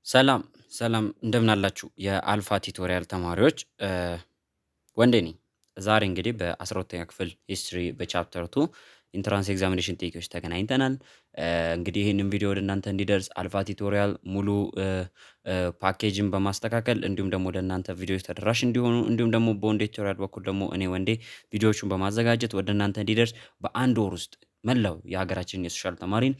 ሰላም ሰላም እንደምን አላችሁ የአልፋ ቲቶሪያል ተማሪዎች ወንዴ ነኝ። ዛሬ እንግዲህ በ12ኛ ክፍል ሂስትሪ በቻፕተር 2 ኢንትራንስ ኤግዛሚኔሽን ጥያቄዎች ተገናኝተናል። እንግዲህ ይህንን ቪዲዮ ወደ እናንተ እንዲደርስ አልፋ ቲቶሪያል ሙሉ ፓኬጅን በማስተካከል እንዲሁም ደግሞ ለእናንተ ቪዲዮዎች ተደራሽ እንዲሆኑ እንዲሁም ደግሞ በወንዴ ቲቶሪያል በኩል ደግሞ እኔ ወንዴ ቪዲዮዎቹን በማዘጋጀት ወደ እናንተ እንዲደርስ በአንድ ወር ውስጥ መላው የሀገራችን የሶሻል ተማሪን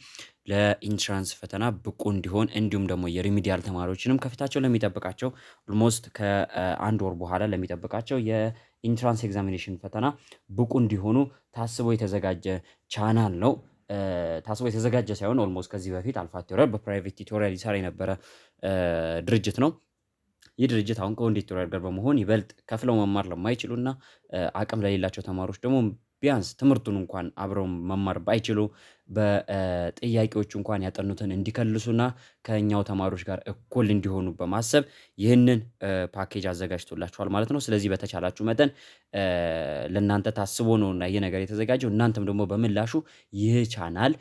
ለኢንትራንስ ፈተና ብቁ እንዲሆን እንዲሁም ደግሞ የሪሚዲያል ተማሪዎችንም ከፊታቸው ለሚጠብቃቸው ኦልሞስት ከአንድ ወር በኋላ ለሚጠብቃቸው የኢንትራንስ ኤግዛሚኔሽን ፈተና ብቁ እንዲሆኑ ታስቦ የተዘጋጀ ቻናል ነው። ታስቦ የተዘጋጀ ሳይሆን ኦልሞስት ከዚህ በፊት አልፋ ቲቶሪያል በፕራይቬት ቲቶሪያል ይሰራ የነበረ ድርጅት ነው። ይህ ድርጅት አሁን ከወንዴ ቲቶሪያል ጋር በመሆን ይበልጥ ከፍለው መማር ለማይችሉና አቅም ለሌላቸው ተማሪዎች ደግሞ ቢያንስ ትምህርቱን እንኳን አብረው መማር ባይችሉ በጥያቄዎቹ እንኳን ያጠኑትን እንዲከልሱና ከኛው ተማሪዎች ጋር እኩል እንዲሆኑ በማሰብ ይህንን ፓኬጅ አዘጋጅቶላችኋል ማለት ነው። ስለዚህ በተቻላችሁ መጠን ለእናንተ ታስቦ ነውና ይህ ነገር የተዘጋጀው እናንተም ደግሞ በምላሹ ይህ ቻናል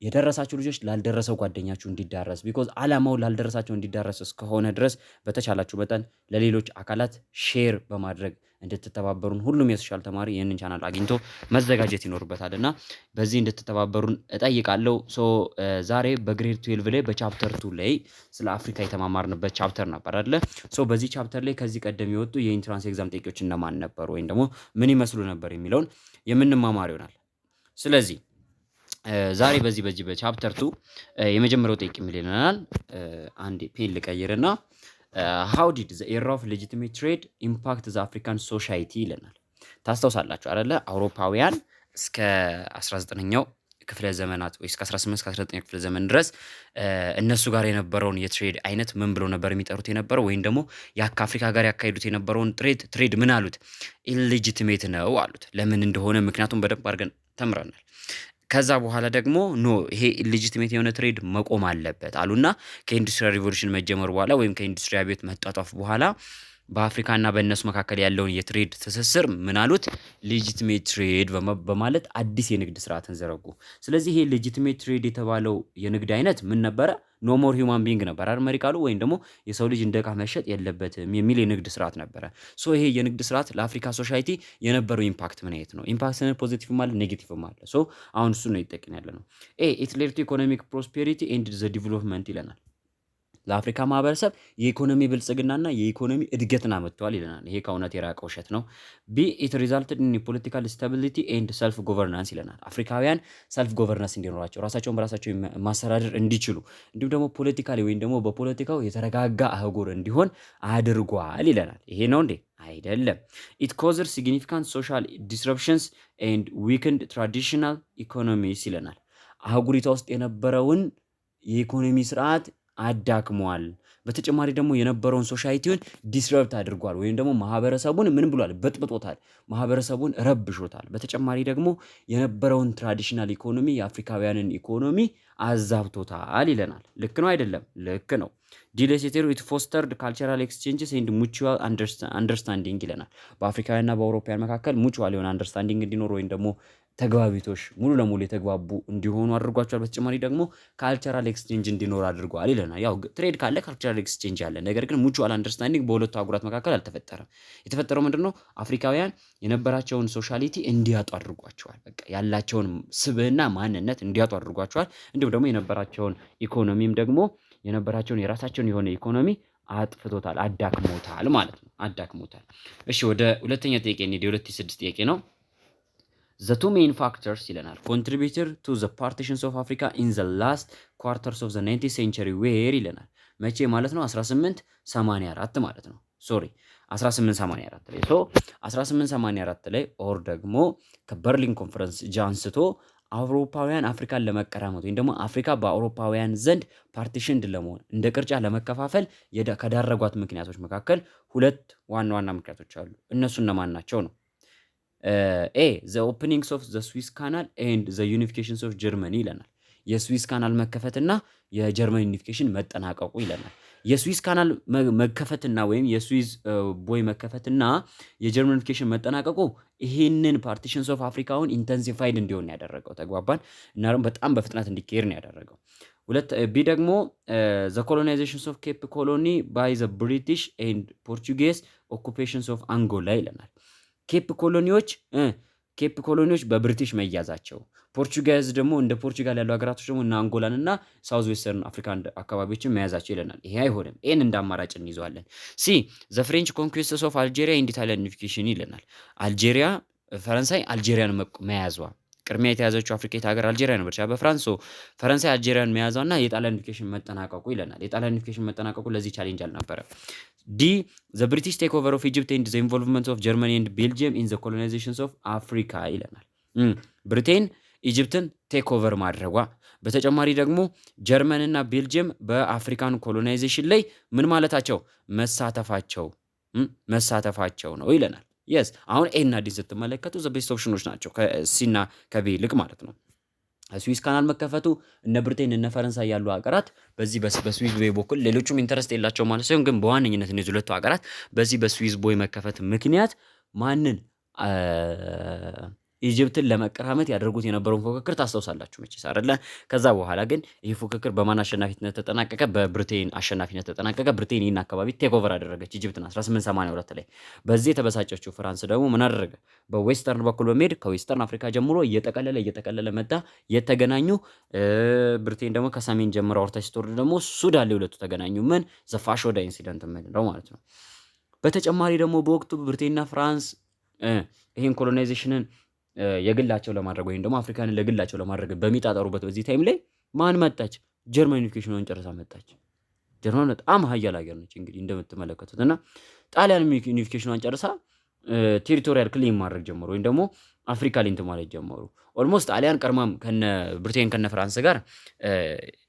የደረሳችሁ ልጆች ላልደረሰው ጓደኛችሁ እንዲዳረስ ቢኮዝ አላማው ላልደረሳቸው እንዲዳረስ እስከሆነ ድረስ በተቻላችሁ መጠን ለሌሎች አካላት ሼር በማድረግ እንድትተባበሩን ሁሉም የሶሻል ተማሪ ይህንን ቻናል አግኝቶ መዘጋጀት ይኖርበታልና በዚህ እንድትተባበሩን እጠይቃለሁ። ዛሬ በግሬድ 12 ላይ በቻፕተር 2 ላይ ስለ አፍሪካ የተማማርንበት ቻፕተር ነበር አይደለ? በዚህ ቻፕተር ላይ ከዚህ ቀደም የወጡ የኢንትራንስ ኤግዛም ጥያቄዎች እነማን ነበሩ ወይም ደግሞ ምን ይመስሉ ነበር የሚለውን የምንማማር ይሆናል። ስለዚህ ዛሬ በዚህ በቻፕተር 2 የመጀመሪያው ጥያቄ ምን ይለናል? አንዴ ፔን ልቀይርና how did the era of legitimate trade impact the African society ይለናል። ታስታውሳላችሁ አይደለ? አውሮፓውያን እስከ 19ኛው ክፍለ ዘመናት ወይ እስከ 18 እስከ 19ኛው ክፍለ ዘመን ድረስ እነሱ ጋር የነበረውን የትሬድ አይነት ምን ብሎ ነበር የሚጠሩት የነበረው ወይም ደግሞ ከአፍሪካ ጋር ያካሂዱት የነበረውን ትሬድ ምን አሉት? ኢሌጂቲሜት ነው አሉት። ለምን እንደሆነ ምክንያቱም በደንብ አድርገን ተምረናል። ከዛ በኋላ ደግሞ ይሄ ኢሌጂቲሜት የሆነ ትሬድ መቆም አለበት አሉና ከኢንዱስትሪያል ሪቮሉሽን መጀመር በኋላ ወይም ከኢንዱስትሪ አብዮት መጣጣፍ በኋላ በአፍሪካና በእነሱ መካከል ያለውን የትሬድ ትስስር ምን አሉት? ሌጂቲሜት ትሬድ በማለት አዲስ የንግድ ስርዓትን ዘረጉ። ስለዚህ ይሄ ሌጂቲሜት ትሬድ የተባለው የንግድ አይነት ምን ነበረ? ኖ ሞር ሂውማን ቢንግ ነበር አይደል? መሪ ቃሉ ወይም ደግሞ የሰው ልጅ እንደ ዕቃ መሸጥ የለበትም የሚል የንግድ ስርዓት ነበረ። ይሄ የንግድ ስርዓት ለአፍሪካ ሶሳይቲ የነበረው ኢምፓክት ምን አይነት ነው? ኢምፓክት ስንል ፖዚቲቭ ማለት ኔጌቲቭ ማለት አሁን እሱ ነው ይጠቅም ያለ ነው። ኢት ሌድ ቱ ኢኮኖሚክ ፕሮስፔሪቲ ኤንድ ዘ ዲቨሎፕመንት ይለናል። ለአፍሪካ ማህበረሰብ የኢኮኖሚ ብልጽግናና የኢኮኖሚ እድገትን አመጥቷል ይለናል። ይሄ ከእውነት የራቀ ውሸት ነው። ኢት ሪዛልትድ ኢን ፖለቲካል ስታቢሊቲ ኤንድ ሰልፍ ጎቨርናንስ ይለናል። አፍሪካውያን ሰልፍ ጎቨርናንስ እንዲኖራቸው ራሳቸውን በራሳቸው ማስተዳደር እንዲችሉ እንዲሁም ደግሞ ፖለቲካሊ ወይም ደግሞ በፖለቲካው የተረጋጋ አህጉር እንዲሆን አድርጓል ይለናል። ይሄ ነው እንዴ? አይደለም። ኢት ኮዝድ ሲግኒፊካንት ሶሻል ዲስረፕሽንስ ኤንድ ዊክንድ ትራዲሽናል ኢኮኖሚስ ይለናል። አህጉሪቷ ውስጥ የነበረውን የኢኮኖሚ ስርዓት አዳክሟል። በተጨማሪ ደግሞ የነበረውን ሶሳይቲውን ዲስረፕት አድርጓል ወይም ደግሞ ማህበረሰቡን ምን ብሏል? በጥብጦታል። ማህበረሰቡን ረብሾታል። በተጨማሪ ደግሞ የነበረውን ትራዲሽናል ኢኮኖሚ የአፍሪካውያንን ኢኮኖሚ አዛብቶታል ይለናል። ልክ ነው አይደለም? ልክ ነው። ዲሌሴቴሩ ኢት ፎስተርድ ካልቸራል ኤክስቼንጅስ ኤንድ ሙቹዋል አንደርስታንዲንግ ይለናል። በአፍሪካውያንና በአውሮፓውያን መካከል ሙቹዋል የሆነ አንደርስታንዲንግ እንዲኖር ወይም ደግሞ ተግባቢቶች ሙሉ ለሙሉ የተግባቡ እንዲሆኑ አድርጓቸዋል። በተጨማሪ ደግሞ ካልቸራል ኤክስቼንጅ እንዲኖር አድርጓል ይለናል። ያው ትሬድ ካለ ካልቸራል ኤክስቼንጅ አለ። ነገር ግን ሙቹዋል አንደርስታንዲንግ በሁለቱ አህጉራት መካከል አልተፈጠረም። የተፈጠረው ምንድነው? አፍሪካውያን የነበራቸውን ሶሻሊቲ እንዲያጡ አድርጓቸዋል። በቃ ያላቸውን ስብዕና ማንነት እንዲያጡ አድርጓቸዋል። እንዲሁም ደግሞ የነበራቸውን ኢኮኖሚም ደግሞ የነበራቸውን የራሳቸውን የሆነ ኢኮኖሚ አጥፍቶታል፣ አዳክሞታል ማለት ነው። አዳክሞታል። እሺ ወደ ሁለተኛ ጥያቄ እንሂድ። የ2006 ጥያቄ ነው። The two main factors ይለናል contributor to the partitions of Africa in the last quarters of the 19th century were ይለናል። መቼ ማለት ነው? 1884 ማለት ነው። ሶሪ 1884 ላይ 1884 ላይ ኦር ደግሞ ከበርሊን ኮንፈረንስ ጃንስቶ አውሮፓውያን አፍሪካን ለመቀራመት ወይም ደግሞ አፍሪካ በአውሮፓውያን ዘንድ ፓርቲሽንድ ለመሆን እንደ ቅርጫ ለመከፋፈል ከዳረጓት ምክንያቶች መካከል ሁለት ዋና ዋና ምክንያቶች አሉ። እነሱ እነማን ናቸው ነው? the openings of the Suez Canal and the unifications of Germany ይለናል። የስዊስ ካናል መከፈትና የጀርመን ዩኒፊኬሽን መጠናቀቁ ይለናል። የስዊስ ካናል መከፈትና ወይም የስዊዝ ቦይ መከፈትና የጀርመን ዩኒፊኬሽን መጠናቀቁ ይሄንን ፓርቲሽንስ ኦፍ አፍሪካውን ኢንተንሲፋይድ እንዲሆን ያደረገው ተግባባን እና በጣም በፍጥነት እንዲካሄድ ነው ያደረገው። ሁለት ቢ ደግሞ ዘ ኮሎናይዜሽንስ ኦፍ ኬፕ ኮሎኒ ባይ ዘ ብሪቲሽ ኤንድ ፖርቹጌዝ ኦኩፔሽንስ ኦፍ አንጎላ ይለናል። ኬፕ ኮሎኒዎች በብሪቲሽ መያዛቸው፣ ፖርቹጋዝ ደግሞ እንደ ፖርቹጋል ያሉ ሀገራቶች ደግሞ እና አንጎላን እና ሳውዝ ዌስተርን አፍሪካ አካባቢዎችን መያዛቸው ይለናል። ይሄ አይሆንም። ኤን እንደ አማራጭ እንይዘዋለን። ሲ ዘ ፍሬንች ኮንኩስት ኦፍ አልጄሪያ ኢንድ ኢታሊያን ዩኒፊኬሽን ይለናል። አልጄሪያ ፈረንሳይ አልጄሪያን መያዟ ቅድሚያ የተያዘችው አፍሪካዊት ሀገር አልጄሪያ ነበረች በፍራንስ። ፈረንሳይ አልጄሪያን መያዟና የጣሊያን ዩኒፊኬሽን መጠናቀቁ ይለናል። የጣሊያን ዩኒፊኬሽን መጠናቀቁ ለዚህ ቻሌንጅ አልነበረ። ዲ ዘ ብሪቲሽ ቴክ ኦቨር ኦፍ ኢጅፕት ኤንድ ዘ ኢንቮልቭመንት ኦፍ ጀርመኒ ኤንድ ቤልጅየም ኢን ዘ ኮሎናይዜሽንስ ኦፍ አፍሪካ ይለናል። ብሪቴን ኢጅፕትን ቴክ ኦቨር ማድረጓ፣ በተጨማሪ ደግሞ ጀርመንና ቤልጅየም በአፍሪካን ኮሎናይዜሽን ላይ ምን ማለታቸው መሳተፋቸው ነው ይለናል። የስ አሁን ኤ እና ዲ ስትመለከቱ ዘ ቤስት ኦፕሽኖች ናቸው ከሲና ከቢ ይልቅ ማለት ነው። ስዊዝ ካናል መከፈቱ እነ ብሪቴን እነ ፈረንሳይ ያሉ ሀገራት በዚህ በስዊዝ ቦይ በኩል ሌሎቹም ኢንተረስት የላቸው ማለት ሳይሆን ግን በዋነኝነት እነዚህ ሁለቱ ሀገራት በዚህ በስዊዝ ቦይ መከፈት ምክንያት ማንን ኢጅፕትን ለመቀራመት ያደርጉት የነበረውን ፉክክር ታስታውሳላችሁ መቼስ አይደለ? ከዛ በኋላ ግን ይህ ፉክክር በማን አሸናፊነት ተጠናቀቀ? በብሪቴን አሸናፊነት ተጠናቀቀ። ብሪቴን ይህን አካባቢ ቴክ ኦቨር አደረገች ኢጅፕትን 1882 ላይ። በዚህ የተበሳጨችው ፍራንስ ደግሞ ምን አደረገ? በዌስተርን በኩል በመሄድ ከዌስተርን አፍሪካ ጀምሮ እየጠቀለለ መጣ። የተገናኙ ብሪቴን ደግሞ ከሰሜን ጀምሮ አውርታ ስትወርድ ደግሞ ሱዳን ላይ ሁለቱ ተገናኙ። ምን ዘፋሾዳ ኢንሲደንት ነው ማለት ነው። በተጨማሪ ደግሞ በወቅቱ ብሪቴንና ፍራንስ ይህን ኮሎናይዜሽንን የግላቸው ለማድረግ ወይም ደግሞ አፍሪካንን ለግላቸው ለማድረግ በሚጣጣሩበት በዚህ ታይም ላይ ማን መጣች? ጀርመን ዩኒፊኬሽኗን ጨርሳ መጣች። ጀርመን በጣም ሀያል ሀገር ነች እንግዲህ እንደምትመለከቱት እና ጣሊያን ዩኒፊኬሽኗን ጨርሳ ቴሪቶሪያል ክሌም ማድረግ ጀመሩ፣ ወይም ደግሞ አፍሪካ ሊንት ማለት ጀመሩ። ኦልሞስት ጣሊያን ቀድማም ከነ ብሪቴን ከነ ፍራንስ ጋር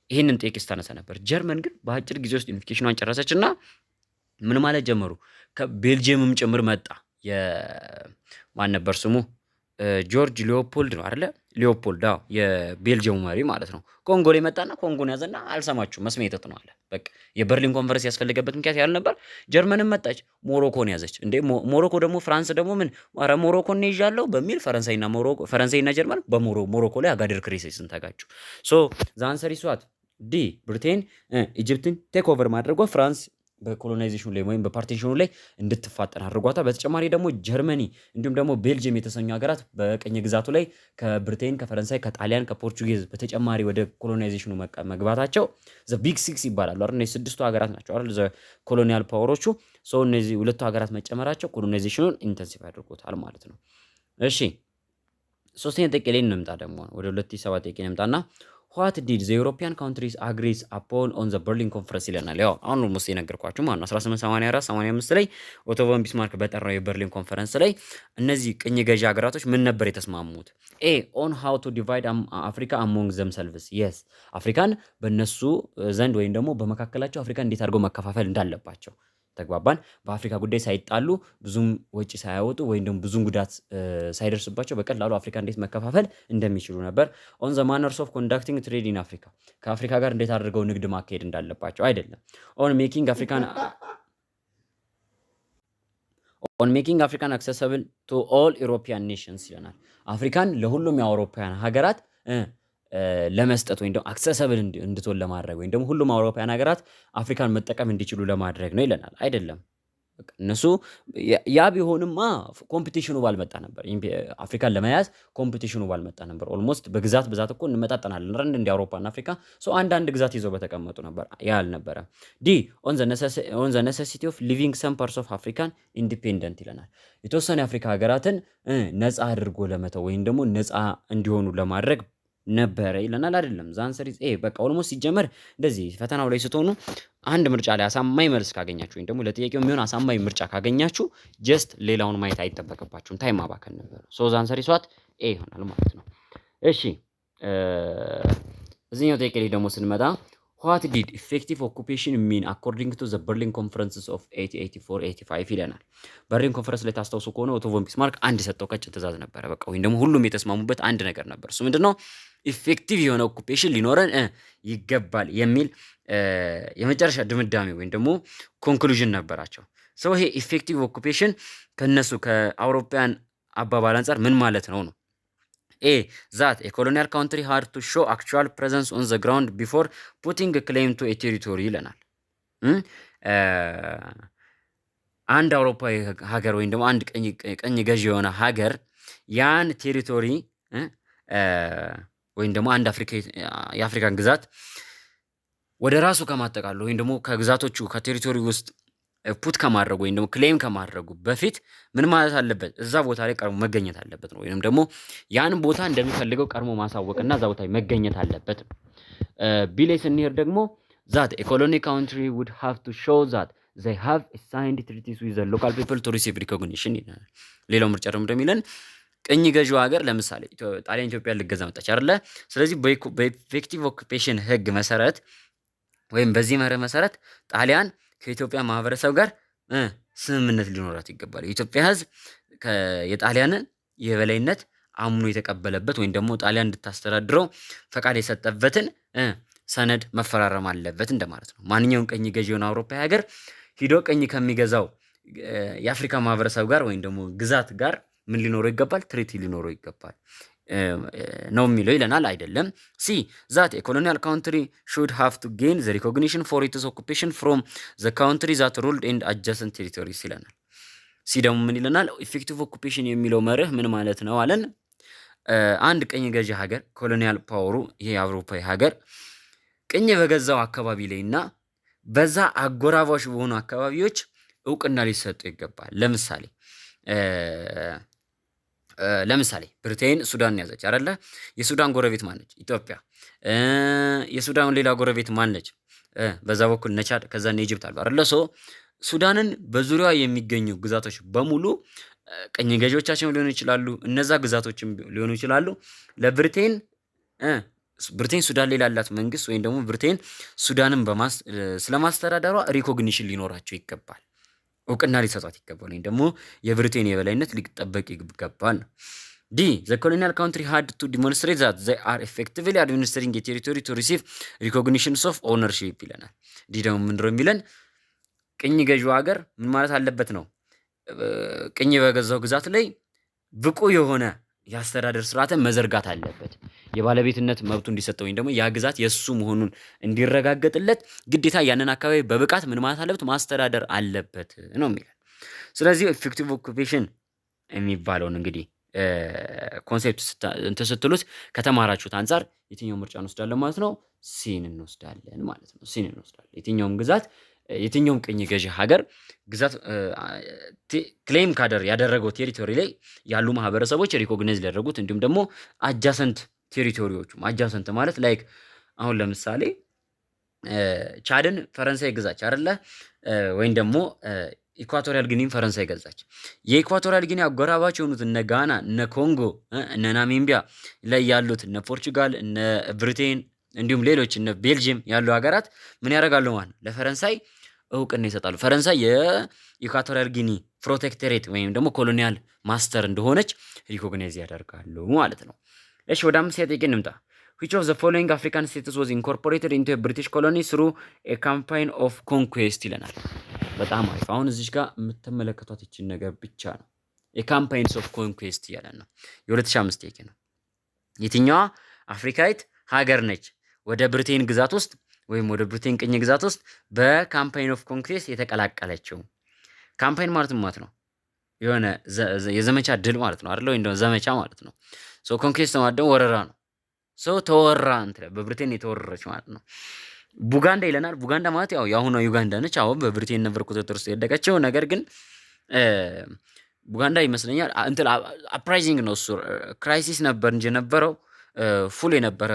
ይህንን ጥያቄ ስታነሳ ነበር። ጀርመን ግን በአጭር ጊዜ ውስጥ ዩኒፊኬሽኗን ጨረሰች እና ምን ማለት ጀመሩ? ከቤልጅየምም ጭምር መጣ። ማን ነበር ስሙ? ጆርጅ ሊዮፖልድ ነው አይደለ? ሊዮፖልድ የቤልጅየሙ መሪ ማለት ነው። ኮንጎ ላይ መጣና ኮንጎን ያዘና አልሰማችሁ መስሜ የጠጥ ነው አለ። በቃ የበርሊን ኮንፈረንስ ያስፈልገበት ምክንያት ያል ነበር። ጀርመንም መጣች ሞሮኮን ያዘች። እንዴ ሞሮኮ ደግሞ ፍራንስ ደግሞ ምን ኧረ ሞሮኮን ይዣለሁ በሚል ፈረንሳይና ጀርመን በሞሮኮ ላይ አጋድር ክሪሲስን ተጋጩ። ሶ ዘ አንሰር ኢዝ ዋት ዲ ብሪቴን ኢጅፕትን ቴክ ኦቨር ማድረጓ ፍራንስ በኮሎናይዜሽኑ ላይ ወይም በፓርቲሽኑ ላይ እንድትፋጠን አድርጓታል። በተጨማሪ ደግሞ ጀርመኒ እንዲሁም ደግሞ ቤልጅየም የተሰኙ ሀገራት በቀኝ ግዛቱ ላይ ከብሪቴን፣ ከፈረንሳይ፣ ከጣሊያን፣ ከፖርቹጌዝ በተጨማሪ ወደ ኮሎናይዜሽኑ መግባታቸው ዘ ቢግ ሲክስ ይባላሉ አይደል? እነዚህ ስድስቱ ሀገራት ናቸው አይደል? ዘ ኮሎኒያል ፓወሮቹ። ሶ እነዚህ ሁለቱ ሀገራት መጨመራቸው ኮሎናይዜሽኑን ኢንተንሲፋይ አድርጎታል ማለት ነው። እሺ ሶስተኛ ጥያቄ ላይ እንምጣ። ደግሞ ወደ 2007 ጥያቄ እንምጣና ዋት ዲድ ዘ ዩሮፒያን ካንትሪስ አግሪስ አፖን ኦን ዘ በርሊን ኮንፈረንስ ይለናል። ያው አሁን ሙስ የነገርኳችሁ ማለት ነው 1884-85 ላይ ኦቶ ቮን ቢስማርክ በጠራው የበርሊን ኮንፈረንስ ላይ እነዚህ ቅኝ ገዢ ሀገራቶች ምን ነበር የተስማሙት? ኤ ኦን ሃው ቱ ዲቫይድ አፍሪካ አሞንግ ዘምሰልቭስ። የስ አፍሪካን በእነሱ ዘንድ ወይም ደግሞ በመካከላቸው አፍሪካን እንዴት አድርገው መከፋፈል እንዳለባቸው ተግባባን። በአፍሪካ ጉዳይ ሳይጣሉ ብዙም ወጪ ሳያወጡ ወይም ደግሞ ብዙም ጉዳት ሳይደርስባቸው በቀላሉ አፍሪካ እንዴት መከፋፈል እንደሚችሉ ነበር። ኦን ዘ ማነርስ ኦፍ ኮንዳክቲንግ ትሬድ ኢን አፍሪካ ከአፍሪካ ጋር እንዴት አድርገው ንግድ ማካሄድ እንዳለባቸው አይደለም። ኦን ሜኪንግ አፍሪካን አክሰሰብል ቱ ኦል ኢሮፒያን ኔሽንስ ይለናል። አፍሪካን ለሁሉም የአውሮፓውያን ሀገራት ለመስጠት ወይም ደግሞ አክሰሰብል እንድትሆን ለማድረግ ወይም ደግሞ ሁሉም አውሮፓውያን ሀገራት አፍሪካን መጠቀም እንዲችሉ ለማድረግ ነው ይለናል። አይደለም እነሱ ያ ቢሆንማ ኮምፒቲሽኑ ባልመጣ ነበር። አፍሪካን ለመያዝ ኮምፒቲሽኑ ባልመጣ ነበር። ኦልሞስት በግዛት ብዛት እኮ እንመጣጠናለን ረንድ እንደ አውሮፓና አፍሪካ አንዳንድ ግዛት ይዘው በተቀመጡ ነበር። ያ አልነበረ። ዲ ኦን ዘ ኔሴሲቲ ኦፍ ሊቪንግ ሰም ፓርትስ ኦፍ አፍሪካን ኢንዲፔንደንት ይለናል። የተወሰነ የአፍሪካ ሀገራትን ነፃ አድርጎ ለመተው ወይም ደግሞ ነፃ እንዲሆኑ ለማድረግ ነበረ ይለናል። አይደለም ዛንሰሪዝ በቃ ኦልሞስት ሲጀመር እንደዚህ ፈተናው ላይ ስትሆኑ አንድ ምርጫ ላይ አሳማኝ መልስ ካገኛችሁ ወይም ደግሞ ለጥያቄው የሚሆን አሳማኝ ምርጫ ካገኛችሁ ጀስት ሌላውን ማየት አይጠበቅባችሁም። ታይም ማባከን ነበር። ሶ ዛንሰሪዝ ዋት ይሆናል ማለት ነው። እሺ እዚህኛው ጥያቄ ላይ ደግሞ ስንመጣ what did effective occupation mean according to the Berlin conferences of 1884-85 ይለናል። በርሊን ኮንፈረንስ ላይ ታስታውሱ ከሆነ ኦቶ ቮን ቢስማርክ አንድ የሰጠው ቀጭን ትእዛዝ ነበረ። በቃ ወይም ደግሞ ሁሉም የተስማሙበት አንድ ነገር ነበር። እሱ ምንድነው? ኢፌክቲቭ የሆነ ኦኩፔሽን ሊኖረን ይገባል የሚል የመጨረሻ ድምዳሜ ወይም ደግሞ ኮንክሉዥን ነበራቸው። ሰው ይሄ ኢፌክቲቭ ኦኩፔሽን ከነሱ ከአውሮፓውያን አባባል አንፃር ምን ማለት ነው? ኤ ዛት ኤ ኮሎኒያል ካውንትሪ ሃድ ቱ ሾው አክቹዋል ፕሬዘንስ ኦን ዘ ግራውንድ ቢፎር ፑቲንግ ክሌም ቱ ኤ ቴሪቶሪ ይለናል። አንድ አውሮፓዊ ሀገር ወይም ደግሞ አንድ ቀኝ ገዢ የሆነ ሀገር ያን ቴሪቶሪ ወይም ደግሞ አንድ የአፍሪካን ግዛት ወደ ራሱ ከማጠቃለሉ ወይም ደግሞ ከግዛቶቹ ከቴሪቶሪ ውስጥ ፑት ከማድረጉ ወይም ደግሞ ክሌም ከማድረጉ በፊት ምን ማለት አለበት? እዛ ቦታ ላይ ቀድሞ መገኘት አለበት ነው። ወይም ደግሞ ያን ቦታ እንደሚፈልገው ቀድሞ ማሳወቅና እዛ ቦታ መገኘት አለበት። ቢሌ ስንሄድ ደግሞ ዛት ኤ ኮሎኒ ካውንትሪ ውድ ሃቭ ቱ ሾው ዛት they have signed treaties with the local people to receive recognition ይላል። ሌላው ምርጫ ደግሞ እንደሚለን ቅኝ ገዢው ሀገር ለምሳሌ ጣሊያን ኢትዮጵያ ልገዛ መጣች አይደለ? ስለዚህ በኢፌክቲቭ ኦኩፔሽን ህግ መሰረት ወይም በዚህ መርህ መሰረት ጣሊያን ከኢትዮጵያ ማህበረሰብ ጋር ስምምነት ሊኖራት ይገባል። የኢትዮጵያ ህዝብ የጣሊያንን የበላይነት አምኖ የተቀበለበት ወይም ደግሞ ጣሊያን እንድታስተዳድረው ፈቃድ የሰጠበትን ሰነድ መፈራረም አለበት እንደማለት ነው። ማንኛውም ቀኝ ገዢ የሆነ አውሮፓ ሀገር ሂዶ ቀኝ ከሚገዛው የአፍሪካ ማህበረሰብ ጋር ወይም ደግሞ ግዛት ጋር ምን ሊኖረው ይገባል? ትሪቲ ሊኖረው ይገባል ነው የሚለው ይለናል። አይደለም ሲ ዛት ኤ ኮሎኒያል ካውንትሪ ሹድ ሃቭ ቱ ጌን ዘ ሪኮግኒሽን ፎር ኢትስ ኦኩፔሽን ፍሮም ዘ ካውንትሪ ዛት ሩልድ ኤንድ አጃሰንት ቴሪቶሪስ ይለናል። ሲ ደግሞ ምን ይለናል? ኢፌክቲቭ ኦኩፔሽን የሚለው መርህ ምን ማለት ነው አለን? አንድ ቀኝ ገዢ ሀገር ኮሎኒያል ፓወሩ ይሄ አውሮፓዊ ሀገር ቅኝ በገዛው አካባቢ ላይ እና በዛ አጎራባሽ በሆኑ አካባቢዎች እውቅና ሊሰጡ ይገባል። ለምሳሌ ብሪቴን ሱዳን ያዘች አይደለ? የሱዳን ጎረቤት ማነች? ኢትዮጵያ። የሱዳን ሌላ ጎረቤት ማነች? በዛ በኩል ነቻድ፣ ከዛ ኢጅፕት አሉ አይደለ? ሱዳንን በዙሪያዋ የሚገኙ ግዛቶች በሙሉ ቀኝ ገዢዎቻቸው ሊሆኑ ይችላሉ፣ እነዛ ግዛቶችም ሊሆኑ ይችላሉ። ለብሪቴን ሱዳን ላይ ላላት መንግስት ወይም ደግሞ ብሪቴን ሱዳንን ስለማስተዳደሯ ሪኮግኒሽን ሊኖራቸው ይገባል፣ እውቅና ሊሰጧት ይገባል፣ ወይም ደግሞ የብሪቴን የበላይነት ሊጠበቅ ይገባል ነው። ዲ ዘ ኮሎኒያል ካውንትሪ ሃድ ቱ ዲሞንስትሬት ዛት ዘይ አር ኤፌክቲቭሊ አድሚኒስትሪንግ የቴሪቶሪ ቱ ሪሲቭ ሪኮግኒሽንስ ኦፍ ኦውነርሺፕ ይለናል። ዲ ደግሞ ምንድነው የሚለን? ቅኝ ገዢው ሀገር ምን ማለት አለበት ነው? ቅኝ በገዛው ግዛት ላይ ብቁ የሆነ የአስተዳደር ስርዓትን መዘርጋት አለበት። የባለቤትነት መብቱ እንዲሰጠው ወይም ደግሞ ያ ግዛት የሱ መሆኑን እንዲረጋገጥለት ግዴታ ያንን አካባቢ በብቃት ምን ማለት አለበት? ማስተዳደር አለበት ነው የሚለው። ስለዚህ ኢፌክቲቭ ኦኩፔሽን የሚባለውን እንግዲህ ኮንሴፕት ስትሉት ከተማራችሁት አንጻር የትኛው ምርጫ እንወስዳለን ማለት ነው? ሲን እንወስዳለን ማለት ነው። ሲን እንወስዳለን። የትኛውም ግዛት የትኛውም ቅኝ ገዢ ሀገር ግዛት ክሌም ያደረገው ቴሪቶሪ ላይ ያሉ ማህበረሰቦች ሪኮግናይዝ ሊያደርጉት እንዲሁም ደግሞ አጃሰንት ቴሪቶሪዎቹም አጃሰንት ማለት ላይክ አሁን ለምሳሌ ቻድን ፈረንሳይ ገዛች አይደለ? ወይም ደግሞ ኢኳቶሪያል ጊኒን ፈረንሳይ ገዛች። የኢኳቶሪያል ጊኒ አጎራባች የሆኑት እነ ጋና፣ እነ ኮንጎ፣ እነ ናሚቢያ ላይ ያሉት እነ ፖርቹጋል፣ እነ ብሪቴን እንዲሁም ሌሎች እነ ቤልጂየም ያሉ ሀገራት ምን ያደርጋሉ ማለት ነው? ለፈረንሳይ እውቅና ይሰጣሉ። ፈረንሳይ የኢኳቶሪያል ጊኒ ፕሮቴክቶሬት ወይም ደግሞ ኮሎኒያል ማስተር እንደሆነች ሪኮግናይዝ ያደርጋሉ ማለት ነው። እሺ ወደ 5 ጥያቄ እንምጣ። which of the following African states was incorporated into a British colony through a campaign of conquest ይለናል። በጣም አሪፍ። አሁን እዚህ ጋር የምትመለከቷት እቺን ነገር ብቻ ነው። የካምፓይንስ ኦፍ ኮንኩዌስት ያለን ነው። የ2005 ጥያቄ ነው። የትኛዋ አፍሪካዊት ሀገር ነች ወደ ብሪቴን ግዛት ውስጥ ወይም ወደ ብሪቴን ቅኝ ግዛት ውስጥ በካምፓይን ኦፍ ኮንኩዌስት የተቀላቀለችው? ካምፓይን ማለት ነው የሆነ የዘመቻ ድል ማለት ነው አይደል? ወይ እንደው ዘመቻ ማለት ነው። ኮንኩዌስት ማለት ደግሞ ወረራ ነው። ተወራ እንትን በብሪቴን የተወረረች ማለት ነው። ቡጋንዳ ይለናል። ቡጋንዳ ማለት ያው የአሁኗ ዩጋንዳ ነች። አሁን በብሪቴን ነበር ቁጥጥር ውስጥ የወደቀችው። ነገር ግን ቡጋንዳ ይመስለኛል እንትን አፕራይዚንግ ነው እሱ ክራይሲስ ነበር እንጂ ነበረው ፉል የነበረ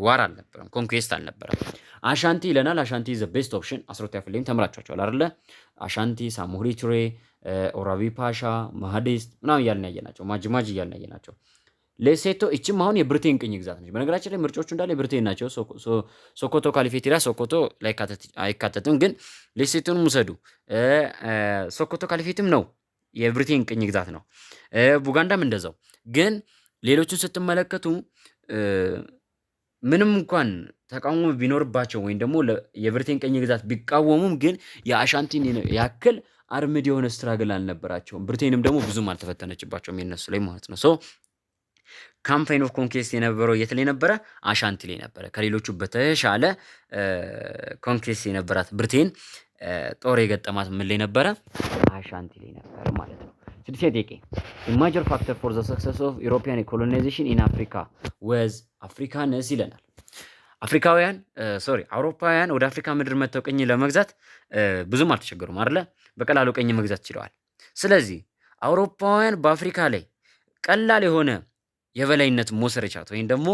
ዋር አልነበረም፣ ኮንኩዌስት አልነበረም። አሻንቲ ይለናል። አሻንቲ ዘ ቤስት ኦፕሽን 12 ያፍልኝ ተምራችኋል አይደለ? አሻንቲ፣ ሳሞሪ ቱሬ፣ ኦራቢ ፓሻ፣ ማሃዲስት ምናምን እያልን ያየናቸው ማጅማጅ እያልን ያየናቸው። ሌሴቶ እቺም አሁን የብሪቴን ቅኝ ግዛት ነች። በነገራችን ላይ ምርጫዎቹ እንዳለ የብሪቴን ናቸው። ሶኮቶ ካሊፌቲራ ሶኮቶ ላይ አይካተትም፣ ግን ሌሴቶንም ውሰዱ። ሶኮቶ ካሊፌትም ነው የብሪቴን ቅኝ ግዛት ነው። ቡጋንዳም እንደዛው። ግን ሌሎቹን ስትመለከቱ ምንም እንኳን ተቃውሞ ቢኖርባቸው ወይም ደግሞ የብሪቴን ቅኝ ግዛት ቢቃወሙም ግን የአሻንቲን ያክል አርምድ የሆነ ስትራግል አልነበራቸውም። ብሪቴንም ደግሞ ብዙም አልተፈተነችባቸውም የነሱ ላይ ማለት ነው። ካምፓይን ኦፍ ኮንኬስት የነበረው የት ላይ ነበረ? አሻንቲ ላይ ነበረ። ከሌሎቹ በተሻለ ኮንኬስት የነበራት ብሪቴን ጦር የገጠማት ምን ላይ ነበረ? አሻንቲ ላይ ነበረ ማለት ነው። ስድስተኛ ጥያቄ ማጀር ፋክተር ፎር ዘ ሰክሰስ ኦፍ ዩሮፒያን ኮሎናይዜሽን ኢን አፍሪካ ወዝ አፍሪካነስ ይለናል። አውሮፓውያን ወደ አፍሪካ ምድር መጥተው ቅኝ ለመግዛት ብዙም አልተቸገሩም አይደለ? በቀላሉ ቅኝ መግዛት ችለዋል። ስለዚህ አውሮፓውያን በአፍሪካ ላይ ቀላል የሆነ የበላይነት መውሰድ የቻሉት ወይም ደግሞ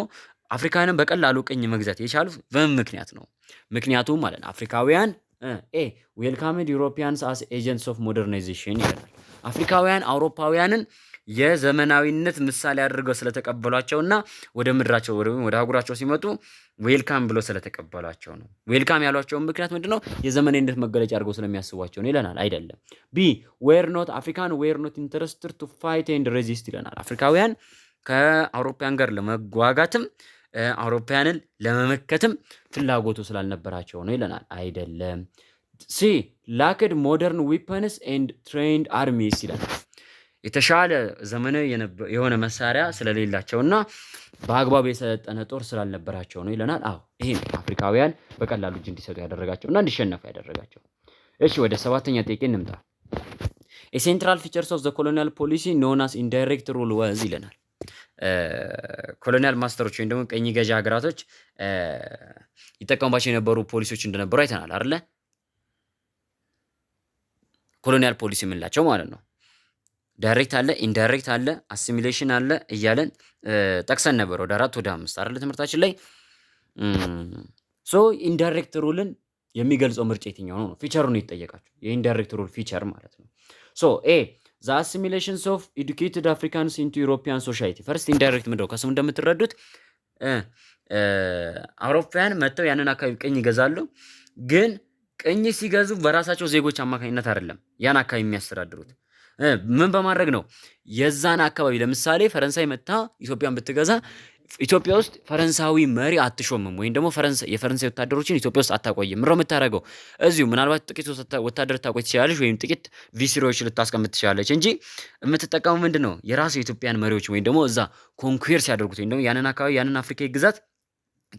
አፍሪካንን በቀላሉ ቅኝ መግዛት የቻሉት በምን ምክንያት ነው? ምክንያቱም ማለት ነው አፍሪካውያን ዌልካምድ ዩሮፒያንስ አስ ኤጀንትስ ኦፍ ሞደርናይዜሽን ይላል። አፍሪካውያን አውሮፓውያንን የዘመናዊነት ምሳሌ አድርገው ስለተቀበሏቸውና ወደ ምድራቸው ወደ አህጉራቸው ሲመጡ ዌልካም ብሎ ስለተቀበሏቸው ነው። ዌልካም ያሏቸውን ምክንያት ምንድነው? የዘመናዊነት መገለጫ አድርገው ስለሚያስቧቸው ነው ይለናል። አይደለም። ቢ አፍሪካን ዌር ኖት ኢንተረስትድ ቱ ፋይት ኤንድ ሬዚስት ይለናል። አፍሪካውያን ከአውሮፓውያን ጋር ለመዋጋትም አውሮፓውያንን ለመመከትም ፍላጎቱ ስላልነበራቸው ነው ይለናል። አይደለም። ሲ ላክድ ሞደርን ዊፐንስ ኤንድ ትሬንድ አርሚስ ይለናል። የተሻለ ዘመናዊ የሆነ መሳሪያ ስለሌላቸውና በአግባቡ የሰለጠነ ጦር ስላልነበራቸው ነው ይለናል። አዎ ይሄ ነው አፍሪካውያን በቀላሉ እጅ እንዲሰጡ ያደረጋቸውና እንዲሸነፉ ያደረጋቸው። እሺ ወደ ሰባተኛ ጥያቄ እንምጣ። የሴንትራል ፊቸርስ ኦፍ ዘ ኮሎኒያል ፖሊሲ ኖን አስ ኢንዳይሬክት ሩል ወዝ ይለናል። ኮሎኒያል ማስተሮች ወይም ደግሞ ቀኝ ገዢ ሀገራቶች ይጠቀሙባቸው የነበሩ ፖሊሲዎች እንደነበሩ አይተናል አይደለ? ኮሎኒያል ፖሊሲ የምንላቸው ማለት ነው። ዳይሬክት አለ፣ ኢንዳይሬክት አለ፣ አሲሚሌሽን አለ እያለን ጠቅሰን ነበር ወደ 4 ወደ 5 አይደለ ትምህርታችን ላይ። ኢንዳይሬክት ሩልን የሚገልጸው ምርጫ የትኛው ነው? ፊቸሩን ይጠየቃችሁ። የኢንዳይሬክት ሩል ፊቸር ማለት ነው። ዘ አሲሚሌሽንስ ኦፍ ኤዱኬትድ አፍሪካንስ ኢንቱ ዩሮፒያን ሶሳይቲ ፈርስት። ኢንዳይሬክት ምንድነው? ከስሙ እንደምትረዱት አውሮፓውያን መጥተው ያንን አካባቢ ቅኝ ይገዛሉ። ግን ቅኝ ሲገዙ በራሳቸው ዜጎች አማካኝነት አይደለም ያን አካባቢ የሚያስተዳድሩት። ምን በማድረግ ነው? የዛን አካባቢ ለምሳሌ ፈረንሳይ መጥታ ኢትዮጵያን ብትገዛ ኢትዮጵያ ውስጥ ፈረንሳዊ መሪ አትሾምም፣ ወይም ደግሞ የፈረንሳይ ወታደሮችን ኢትዮጵያ ውስጥ አታቆይም። ምንድነው የምታደርገው? እዚሁ ምናልባት ጥቂት ወታደር ታቆይ ትችላለች፣ ወይም ጥቂት ቪሲሮች ልታስቀምጥ ትችላለች እንጂ የምትጠቀሙ ምንድነው የራሱ የኢትዮጵያን መሪዎች ወይም ደግሞ እዛ ኮንኩዌር ሲያደርጉት ወይም ደግሞ ያንን አካባቢ ያንን አፍሪካዊ ግዛት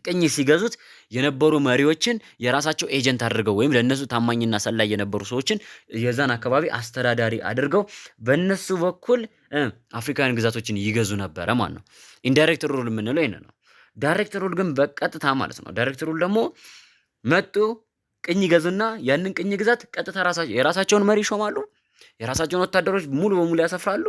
ቅኝ ሲገዙት የነበሩ መሪዎችን የራሳቸው ኤጀንት አድርገው ወይም ለነሱ ታማኝና ሰላይ የነበሩ ሰዎችን የዛን አካባቢ አስተዳዳሪ አድርገው በነሱ በኩል አፍሪካን ግዛቶችን ይገዙ ነበረ ማለት ነው። ኢንዳይሬክት ሩል የምንለው ይሄን ነው። ዳይሬክት ሩል ግን በቀጥታ ማለት ነው። ዳይሬክት ሩል ደግሞ መጡ ቅኝ ይገዙና ያንን ቅኝ ግዛት ቀጥታ የራሳቸውን መሪ ይሾማሉ፣ የራሳቸውን ወታደሮች ሙሉ በሙሉ ያሰፍራሉ።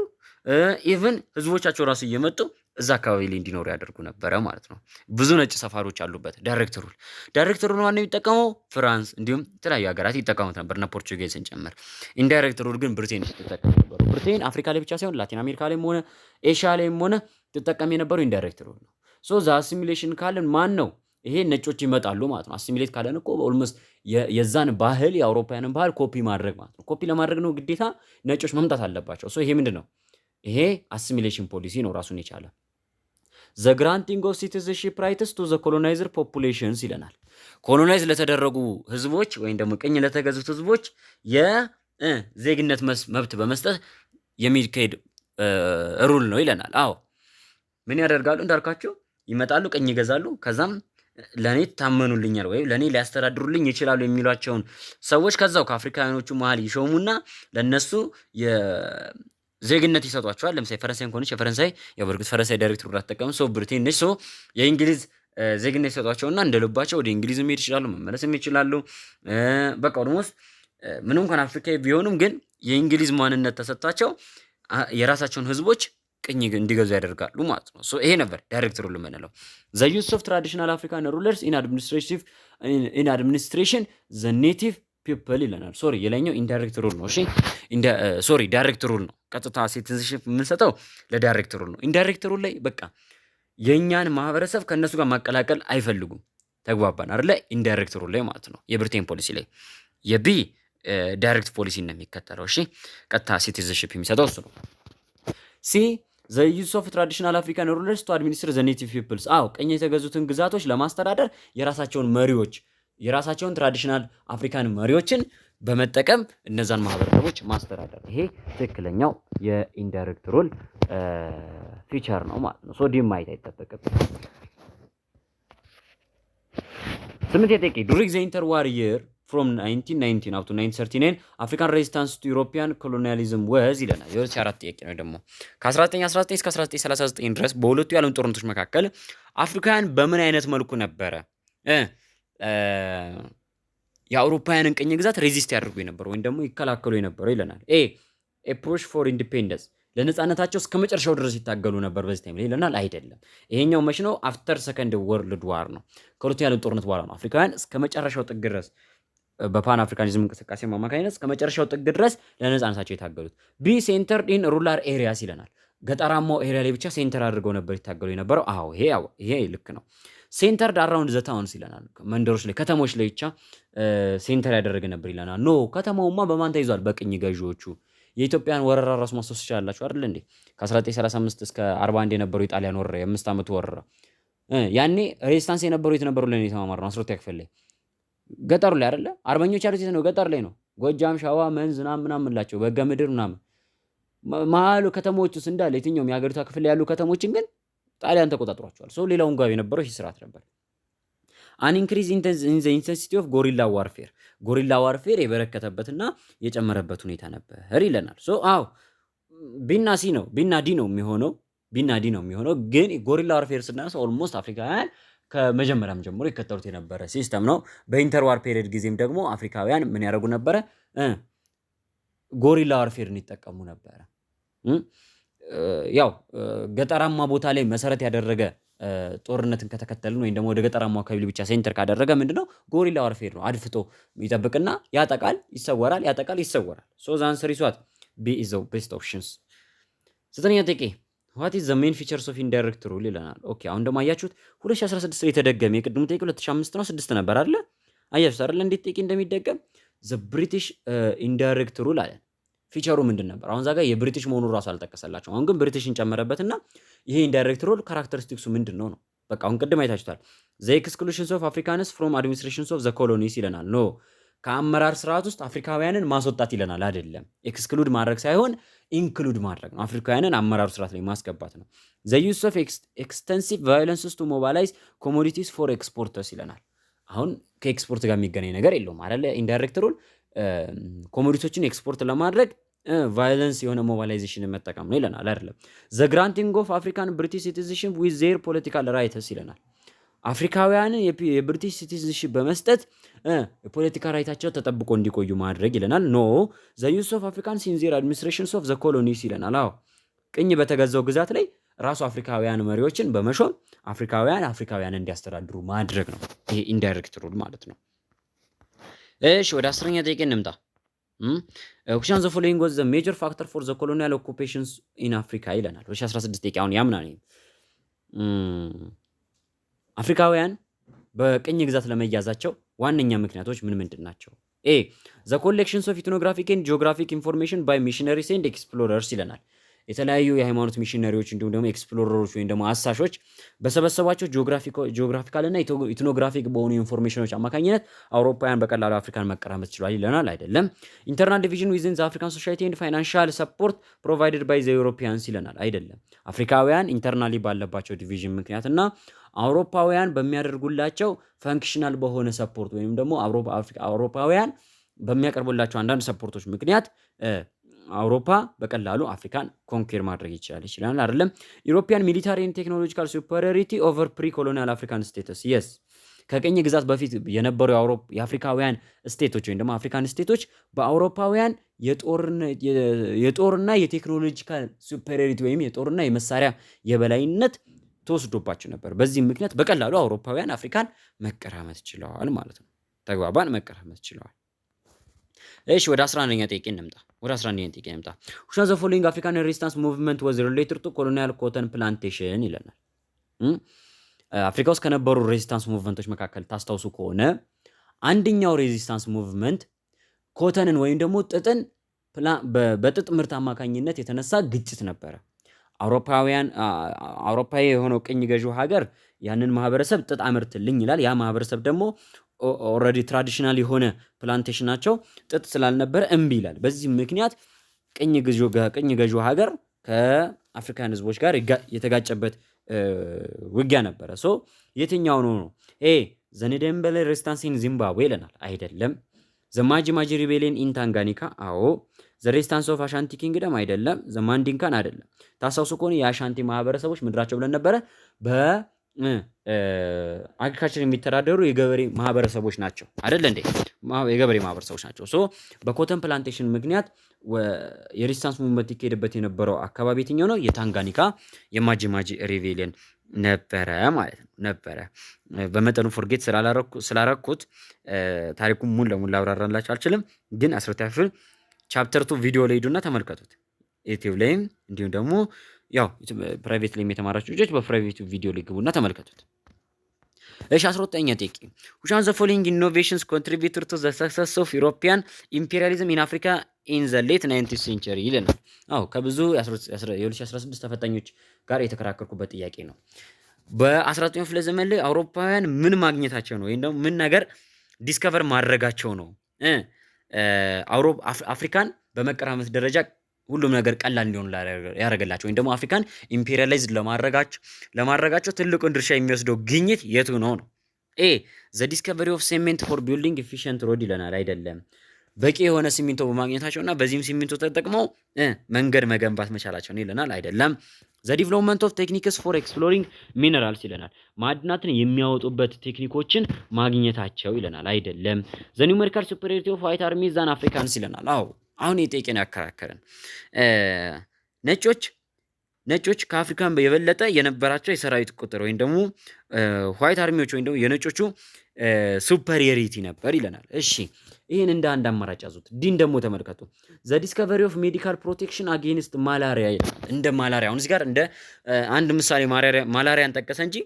ኢቭን ህዝቦቻቸው ራሱ እየመጡ እዛ አካባቢ ላይ እንዲኖሩ ያደርጉ ነበረ ማለት ነው። ብዙ ነጭ ሰፋሪዎች አሉበት ዳይሬክት ሩል። ዳይሬክት ሩል ማን ነው የሚጠቀመው? ፍራንስ እንዲሁም የተለያዩ ሀገራት ይጠቀሙት ነበር እና ፖርቹጌዝን ጨምር። ኢንዳይሬክት ሩል ግን ብሪቴን ትጠቀም ነበር። ብሪቴን አፍሪካ ላይ ብቻ ሳይሆን ላቲን አሜሪካ ላይም ሆነ ኤሽያ ላይም ሆነ ትጠቀም የነበረው ኢንዳይሬክት ሩል ነው። ዛ አሲሚሌሽን ካለን ማን ነው? ይሄ ነጮች ይመጣሉ ማለት ነው። አሲሚሌት ካለን እኮ ኦልሞስት የዛን ባህል የአውሮፓውያንን ባህል ኮፒ ማድረግ ማለት ነው። ኮፒ ለማድረግ ነው ግዴታ ነጮች መምጣት አለባቸው። ይሄ ምንድን ነው? ይሄ አሲሚሌሽን ፖሊሲ ነው ራሱን የቻለ። ዘ ግራንቲንግ ኦፍ ሲቲዝንሺፕ ራይትስ ቱ ዘ ኮሎናይዘር ፖፑሌሽንስ ይለናል። ኮሎናይዝ ለተደረጉ ህዝቦች ወይም ደግሞ ቅኝ ለተገዙት ህዝቦች የዜግነት መብት በመስጠት የሚካሄድ ሩል ነው ይለናል። አዎ ምን ያደርጋሉ? እንዳልኳቸው ይመጣሉ፣ ቅኝ ይገዛሉ። ከዛም ለኔ ታመኑልኛል ወይም ለኔ ሊያስተዳድሩልኝ ይችላሉ የሚሏቸውን ሰዎች ከዛው ከአፍሪካውያኖቹ መሀል ይሾሙና ለነሱ ዜግነት ይሰጧቸዋል። ለምሳሌ ፈረንሳይ ከሆነች የፈረንሳይ በእርግጥ ፈረንሳይ ዳይሬክት ሩል አትጠቀም፣ ብሪቴን ነች። የእንግሊዝ ዜግነት ይሰጧቸውና እንደልባቸው ወደ እንግሊዝ መሄድ ይችላሉ፣ መመለስም ይችላሉ። በቃ ኦልሞስት ምንም እንኳን አፍሪካዊ ቢሆኑም ግን የእንግሊዝ ማንነት ተሰጥቷቸው የራሳቸውን ህዝቦች ቅኝ እንዲገዙ ያደርጋሉ ማለት ነው። ይሄ ነበር ዳይሬክት ሩል የምንለው። ዘ ዩዝ ኦፍ ትራዲሽናል አፍሪካን ሩለርስ ኢን አድሚኒስትሬሽን ዘ ኔቲቭ ፒፕል ይለናል። የላይኛው ኢንዳይሬክት ሩል ነው። ዳይሬክት ሩል ነው። ቀጥታ ሲቲዝንሺፕ የምንሰጠው ለዳይሬክት ሩል ነው። ኢንዳይሬክት ሩል ላይ በቃ የኛን ማህበረሰብ ከነሱ ጋር ማቀላቀል አይፈልጉም። ተግባባን አይደለ? ኢንዳይሬክት ሩል ላይ ማለት ነው። የብሪቴን ፖሊሲ ላይ የቢ ዳይሬክት ፖሊሲ ነው የሚከተለው። ቀጥታ ሲቲዝንሺፕ የሚሰጠው እሱ ነው። ሲ ዘ ዩዝ ኦፍ ትራዲሽናል አፍሪካን ሩለርስ ቱ አድሚኒስትር ዘ ኔቲቭ ፒፕልስ። ቀኝ የተገዙትን ግዛቶች ለማስተዳደር የራሳቸውን መሪዎች የራሳቸውን ትራዲሽናል አፍሪካን መሪዎችን በመጠቀም እነዛን ማህበረሰቦች ማስተዳደር። ይሄ ትክክለኛው የኢንዳይሬክት ሩል ፊቸር ነው ማለት ነው። ሶ ዲም ማየት አይጠበቅም። ስምንት የጠቂ ዱሪንግ ዘ ኢንተርዋር ይር from 1919 up to 1939 አፍሪካን ሬዚስታንስ ቱ ዩሮፒያን ኮሎኒያሊዝም ወዝ ይለናል። የ2004 ጥያቄ ነው ደግሞ ከ1919 እስከ 1939 ድረስ በሁለቱ የዓለም ጦርነቶች መካከል አፍሪካውያን በምን አይነት መልኩ ነበረ የአውሮፓውያንን ቅኝ ግዛት ሬዚስት ያደርጉ የነበረው ወይም ደግሞ ይከላከሉ የነበረው ይለናል። ኤ ፑሽ ፎር ኢንዲፔንደንስ ለነጻነታቸው እስከ መጨረሻው ድረስ ይታገሉ ነበር በዚህ ታይም ላይ ይለናል። አይደለም። ይሄኛው መች ነው? አፍተር ሰከንድ ወርልድ ዋር ነው። ከሁለተኛው የዓለም ጦርነት በኋላ ነው አፍሪካውያን እስከ መጨረሻው ጥግ ድረስ በፓን አፍሪካኒዝም እንቅስቃሴ አማካኝነት እስከ መጨረሻው ጥግ ድረስ ለነጻነታቸው የታገሉት። ቢ ሴንተርድ ኢን ሩላር ኤሪያስ ይለናል። ገጠራማው ኤሪያ ላይ ብቻ ሴንተር አድርገው ነበር ይታገሉ የነበረው። አዎ ይሄ ልክ ነው። ሴንተርድ አራውንድ ዘ ታውንስ ይለናል። መንደሮች ላይ ከተሞች ላይ ብቻ ሴንተር ያደረገ ነበር ይለናል። ኖ ከተማውማ በማን ተይዟል? በቅኝ ገዢዎቹ። የኢትዮጵያን ወረራ ራሱ ማስታወስ ትችላላችሁ አይደል እንዴ? ከ1935 እስከ 41 የነበረው የጣሊያን ወረራ የ5 ዓመቱ ወረራ። ያኔ ሬዚስታንስ የነበሩ የተነበሩ ለኔ የተማማር ነው 12 ክፍል ላይ ገጠሩ ላይ አይደለ? አርበኞች ያሉት ነው ገጠር ላይ ነው። ጎጃም፣ ሸዋ፣ መንዝ ምናምን ላቸው በገ ምድር ምናምን መሀሉ ከተሞች ውስጥ እንዳለ የትኛውም የሀገሪቷ ክፍል ያሉ ከተሞችን ግን ጣሊያን ተቆጣጥሯቸዋል። ሰው ሌላውን ጋር የነበረው ይህ ስርዓት ነበር። አን ኢንክሪዝ ኢን ዘ ኢንቴንሲቲ ኦፍ ጎሪላ ዋርፌር ጎሪላ ዋርፌር የበረከተበትና የጨመረበት ሁኔታ ነበር ይለናል። ሶ ቢና ሲ ነው ቢና ዲ ነው የሚሆነው ግን ጎሪላ ዋርፌር ስናነሳ ኦልሞስት አፍሪካውያን ከመጀመሪያም ጀምሮ ይከተሉት የነበረ ሲስተም ነው። በኢንተርዋር ፔሪየድ ጊዜም ደግሞ አፍሪካውያን ምን ያደርጉ ነበረ? ጎሪላ ዋርፌርን ይጠቀሙ ነበረ። ያው ገጠራማ ቦታ ላይ መሰረት ያደረገ ጦርነትን ከተከተልን ወይም ደግሞ ወደ ገጠራማ አካባቢ ብቻ ሴንተር ካደረገ ምንድነው ጎሪላ ዋርፌር ነው። አድፍጦ ይጠብቅና ያጠቃል፣ ይሰወራል፣ ያጠቃል፣ ይሰወራል። ሶ ዘ አንሰር ኢዝ ዋት ቢ ኢዝ ዘ ቤስት ኦፕሽንስ። ዘጠነኛ ጥያቄ ዋት ኢዝ ዘ ሜን ፊቸርስ ኦፍ ኢንዳይሬክት ሩል ይለናል። ኦኬ አሁን ደግሞ አያችሁት 2016 ላይ የተደገመ የቅድሙ ጥያቄ 2005 ነው 6 ነበር አይደለ? አያችሁት አይደለ እንዴት ጥያቄ እንደሚደገም። ዘ ብሪቲሽ ኢንዳይሬክት ሩል አለ። ፊቸሩ ምንድን ነበር? አሁን ዛጋ የብሪቲሽ መሆኑን ራሱ አልጠቀሰላቸው። አሁን ግን ብሪቲሽን ጨመረበትና ይሄ ኢንዳይሬክት ሩል ካራክተሪስቲክሱ ምንድን ነው? በቃ አሁን ቅድም አይታችሁታል። ዘ ኤክስክሉሽንስ ኦፍ አፍሪካንስ ፍሮም አድሚኒስትሬሽንስ ኦፍ ዘ ኮሎኒስ ይለናል። ኖ ከአመራር ስርዓት ውስጥ አፍሪካውያንን ማስወጣት ይለናል። አይደለም ኤክስክሉድ ማድረግ ሳይሆን ኢንክሉድ ማድረግ ነው። አፍሪካውያንን አመራሩ ስርዓት ላይ ማስገባት ነው። ዘ ዩዝ ኦፍ ኤክስተንሲቭ ቫዮለንስስ ቱ ሞባላይዝ ኮሞዲቲስ ፎር ኤክስፖርተርስ ይለናል። አሁን ከኤክስፖርት ጋር የሚገናኝ ነገር የለውም አይደለ? ኢንዳይሬክት ሩል ኮሞዲቲዎችን ኤክስፖርት ለማድረግ ቫዮለንስ የሆነ ሞባላይዜሽን መጠቀም ነው ይለናል። አይደለም ዘ ግራንቲንግ ኦፍ አፍሪካን ብሪቲሽ ሲቲዝንሺፕ ዊዝ ዜር ፖለቲካል ራይትስ ይለናል። አፍሪካውያንን የብሪቲሽ ሲቲዝንሺፕ በመስጠት የፖለቲካ ራይታቸው ተጠብቆ እንዲቆዩ ማድረግ ይለናል። ኖ ዘ ዩዝ ኦፍ አፍሪካን ኢን ዜር አድሚኒስትሬሽንስ ኦፍ ዘ ኮሎኒስ ይለናል። አዎ ቅኝ በተገዛው ግዛት ላይ ራሱ አፍሪካውያን መሪዎችን በመሾም አፍሪካውያን እንዲያስተዳድሩ ማድረግ ነው። ይሄ ኢንዳይሬክት ሩል ማለት ነው። እሺ ወደ 10ኛ ጥያቄ እንምጣ። ኩሻን ዘ ፎሎዊንግ ዋዝ ዘ ሜጀር ፋክተር ፎር ዘ ኮሎኒያል ኦኩፔሽንስ ኢን አፍሪካ ይለናል። 2016 ጥያቄ አሁን ያምናል አፍሪካውያን በቅኝ ግዛት ለመያዛቸው ዋነኛ ምክንያቶች ምንድን ናቸው? ኤ ዘ ኮሌክሽንስ ኦፍ ኢትኖግራፊክ ኤንድ ጂኦግራፊክ ኢንፎርሜሽን ባይ ሚሽነሪስ ኤንድ ኤክስፕሎረርስ ይለናል። የተለያዩ የሃይማኖት ሚሽነሪዎች እንዲሁም ደግሞ ኤክስፕሎረሮች ወይም ደግሞ አሳሾች በሰበሰባቸው ጂኦግራፊካል እና ኢትኖግራፊክ በሆኑ ኢንፎርሜሽኖች አማካኝነት አውሮፓውያን በቀላሉ አፍሪካን መቀራመት ችሏል ይለናል። አይደለም ኢንተርናል ዲቪዥን ዊዝን ዘ አፍሪካን ሶሳይቲ ኤንድ ፋይናንሻል ሰፖርት ፕሮቫይድድ ባይ ዘ ዩሮፒያንስ ይለናል። አይደለም አፍሪካውያን ኢንተርናሊ ባለባቸው ዲቪዥን ምክንያትና አውሮፓውያን በሚያደርጉላቸው ፈንክሽናል በሆነ ሰፖርት ወይም ደግሞ አውሮፓውያን በሚያቀርቡላቸው አንዳንድ ሰፖርቶች ምክንያት አውሮፓ በቀላሉ አፍሪካን ኮንኩር ማድረግ ይችላል አይደለም። ዩሮፒያን ሚሊታሪ ኤንድ ቴክኖሎጂካል ሱፐሪዮሪቲ ኦቨር ፕሪ ኮሎኒያል አፍሪካን ስቴትስ የስ ከቅኝ ግዛት በፊት የነበሩ የአፍሪካውያን ስቴቶች ወይም ደግሞ አፍሪካን ስቴቶች በአውሮፓውያን የጦርና የቴክኖሎጂካል ሱፐሪዮሪቲ ወይም የጦርና የመሳሪያ የበላይነት ተወስዶባቸው ነበር። በዚህም ምክንያት በቀላሉ አውሮፓውያን አፍሪካን መቀራመት ችለዋል ማለት ነው። ተግባባን? መቀራመት ችለዋል። እሺ ወደ 11ኛ ጥያቄ እንምጣ። which of the following African resistance movement was related to colonial cotton plantation ይለናል። አፍሪካ ውስጥ ከነበሩ ሬዚስታንስ ሙቭመንቶች መካከል ታስታውሱ ከሆነ አንደኛው ሬዚስታንስ ሙቭመንት ኮተንን ወይም ደግሞ ጥጥን በጥጥ ምርት አማካኝነት የተነሳ ግጭት ነበረ። አውሮፓዊ የሆነው ቅኝ ገዢው ሀገር ያንን ማህበረሰብ ጥጥ አምርትልኝ ይላል። ያ ማህበረሰብ ደግሞ ኦልሬዲ ትራዲሽናል የሆነ ፕላንቴሽናቸው ጥጥ ስላልነበረ እምቢ ይላል። በዚህ ምክንያት ቅኝ ገዢው ሀገር ከአፍሪካን ህዝቦች ጋር የተጋጨበት ውጊያ ነበረ። ሶ የትኛው ነው? ዘኔደምበለ ሬስታንስ ኢን ዚምባብዌ ይለናል። አይደለም። ዘማጂ ማጂ ሪቤሊየን ኢን ታንጋኒካ፣ አዎ። ዘሬስታንስ ኦፍ አሻንቲ ኪንግደም፣ አይደለም። ዘማንዲንካን፣ አይደለም። ታስታውሱ ከሆነ የአሻንቲ ማህበረሰቦች ምድራቸው ብለን ነበረ በአግሪካልቸር የሚተዳደሩ የገበሬ ማህበረሰቦች ናቸው አይደል እንዴ? የገበሬ ማህበረሰቦች ናቸው። ሶ በኮተን ፕላንቴሽን ምክንያት የሬስታንስ ሙቭመንት ይካሄድበት የነበረው አካባቢ የትኛው ነው? የታንጋኒካ የማጂ ማጂ ሪቤሊየን ነበረ ማለት ነው። ነበረ በመጠኑ ፎርጌት ስላረኩት ታሪኩን ሙሉ ለሙሉ ላብራራላችሁ አልችልም። ግን 12ኛ ክፍል ቻፕተር 2 ቪዲዮ ላይ ሄዱና ተመልከቱት። ዩቲዩብ ላይም እንዲሁም ደግሞ ያው ፕራይቬት ላይም የተማራችሁ ልጆች በፕራይቬት ቪዲዮ ላይ ግቡና ተመልከቱት። እሺ 12ኛ ጥያቄ which one of the following innovations contributed to the success of European imperialism in Africa in the late 19th century ይለናል። አዎ ከብዙ የ2016 ተፈታኞች ጋር የተከራከርኩበት ጥያቄ ነው። በ19ኛው ክፍለ ዘመን ላይ አውሮፓውያን ምን ማግኘታቸው ነው ወይም ደግሞ ምን ነገር ዲስከቨር ማድረጋቸው ነው አፍሪካን በመቀራመት ደረጃ ሁሉም ነገር ቀላል እንዲሆን ያደረገላቸው ወይም ደግሞ አፍሪካን ኢምፔሪያላይዝ ለማድረጋቸው ትልቁን ድርሻ የሚወስደው ግኝት የቱ ነው? ዘ ዲስከቨሪ ኦፍ ሴሜንት ፎር ቢልዲንግ ኤፊሽንት ሮድ ይለናል። አይደለም። በቂ የሆነ ሲሚንቶ በማግኘታቸውና በዚህም ሲሚንቶ ተጠቅመው መንገድ መገንባት መቻላቸውን ይለናል። አይደለም። ዘ ዲቨሎፕመንት ኦፍ ቴክኒክስ ፎር ኤክስፕሎሪንግ ሚነራልስ ይለናል። ማዕድናትን የሚያወጡበት ቴክኒኮችን ማግኘታቸው ይለናል። አይደለም። ዘ ኒውሜሪካል ሱፐሪዮሪቲ ኦፍ ዋይት አርሚ ዛን አፍሪካንስ ይለናል። አዎ አሁን የጠየቀን ያከራከረን ነጮች ከአፍሪካን የበለጠ የነበራቸው የሰራዊት ቁጥር ወይም ደግሞ ዋይት አርሚዎች ወይም ደግሞ የነጮቹ ሱፐሪዮሪቲ ነበር ይለናል። እሺ ይህን እንደ አንድ አማራጭ ያዙት። ዲን ደግሞ ተመልከቱ። ዘ ዲስከቨሪ ኦፍ ሜዲካል ፕሮቴክሽን አጌንስት ማላሪያ ይላል። እንደ ማላሪያ አሁን እዚህ ጋር እንደ አንድ ምሳሌ ማላሪያን ጠቀሰ እንጂ